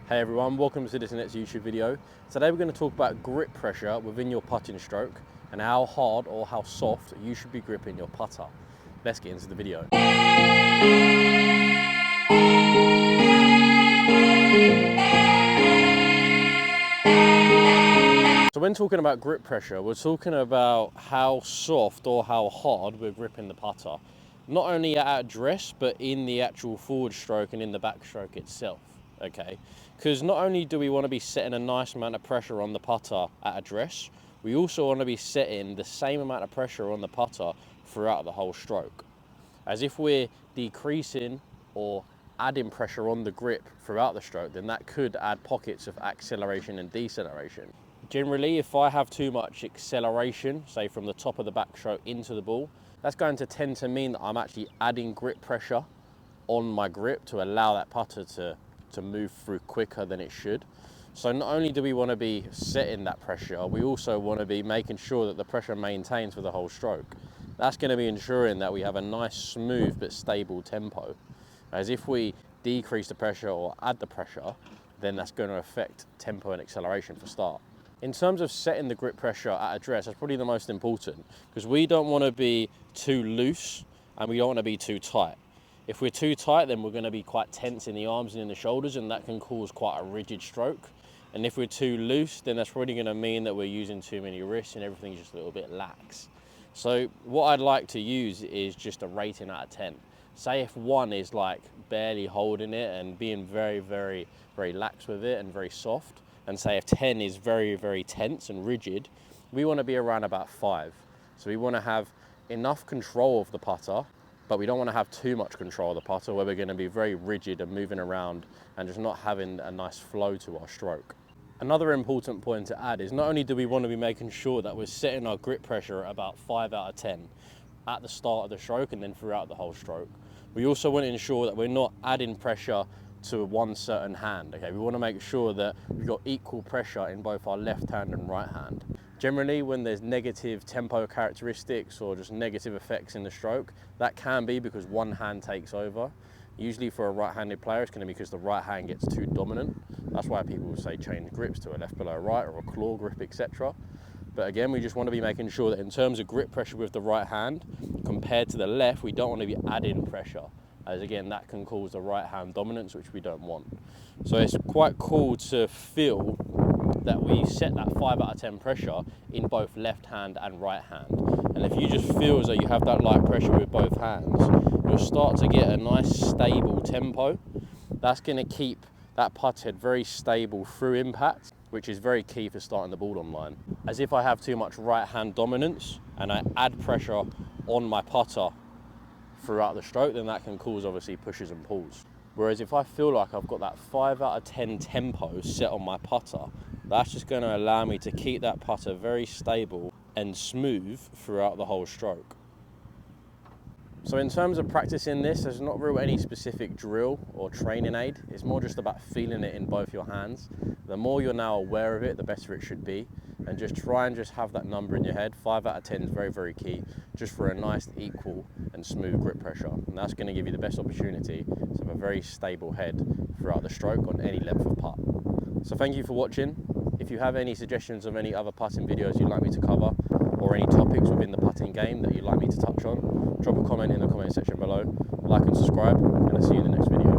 Hey everyone, welcome to this next YouTube video. Today we're going to talk about grip pressure within your putting stroke and how hard or how soft you should be gripping your putter. Let's get into the video. So when talking about grip pressure, we're talking about how soft or how hard we're gripping the putter. Not only at address, but in the actual forward stroke and in the backstroke itself. Okay, because not only do we want to be setting a nice amount of pressure on the putter at address, we also want to be setting the same amount of pressure on the putter throughout the whole stroke. As if we're decreasing or adding pressure on the grip throughout the stroke, then that could add pockets of acceleration and deceleration. Generally, if I have too much acceleration, say from the top of the backstroke into the ball, that's going to tend to mean that I'm actually adding grip pressure on my grip to allow that putter to move through quicker than it should. So not only do we want to be setting that pressure, we also want to be making sure that the pressure maintains for the whole stroke. That's going to be ensuring that we have a nice, smooth but stable tempo. As if we decrease the pressure or add the pressure, then that's going to affect tempo and acceleration for start. In terms of setting the grip pressure at address, that's probably the most important, because we don't want to be too loose and we don't want to be too tight. If we're too tight, then we're going to be quite tense in the arms and in the shoulders, and that can cause quite a rigid stroke. And if we're too loose, then that's probably going to mean that we're using too many wrists and everything's just a little bit lax. So what I'd like to use is just a rating out of 10. Say if 1 is like barely holding it and being very, very, very lax with it and very soft, and say if 10 is very, very tense and rigid, we want to be around about 5. So we want to have enough control of the putter, but we don't want to have too much control of the putter where we're going to be very rigid and moving around and just not having a nice flow to our stroke. Another important point to add is not only do we want to be making sure that we're setting our grip pressure at about 5 out of 10 at the start of the stroke and then throughout the whole stroke, we also want to ensure that we're not adding pressure to one certain hand. Okay, we want to make sure that we've got equal pressure in both our left hand and right hand. Generally, when there's negative tempo characteristics or just negative effects in the stroke, that can be because one hand takes over. Usually for a right-handed player, it's going to be because the right hand gets too dominant. That's why people will say change grips to a left below right or a claw grip, etc. But again, we just want to be making sure that in terms of grip pressure with the right hand, compared to the left, we don't want to be adding pressure, as again, that can cause the right hand dominance, which we don't want. So it's quite cool to feel that we set that 5 out of 10 pressure in both left hand and right hand. And if you just feel as though you have that light pressure with both hands, you'll start to get a nice stable tempo. That's going to keep that putt head very stable through impact, which is very key for starting the ball on line. As if I have too much right hand dominance and I add pressure on my putter throughout the stroke, then that can cause obviously pushes and pulls. Whereas if I feel like I've got that 5 out of 10 tempo set on my putter, that's just going to allow me to keep that putter very stable and smooth throughout the whole stroke. So in terms of practicing this, there's not really any specific drill or training aid. It's more just about feeling it in both your hands. The more you're now aware of it, the better it should be. And just try and just have that number in your head. 5 out of 10 is very, very key, just for a nice, equal and smooth grip pressure. And that's going to give you the best opportunity to have a very stable head throughout the stroke on any length of putt. So thank you for watching. If you have any suggestions of any other putting videos you'd like me to cover, or any topics within the putting game that you'd like me to touch on, drop a comment in the comment section below, like and subscribe, and I'll see you in the next video.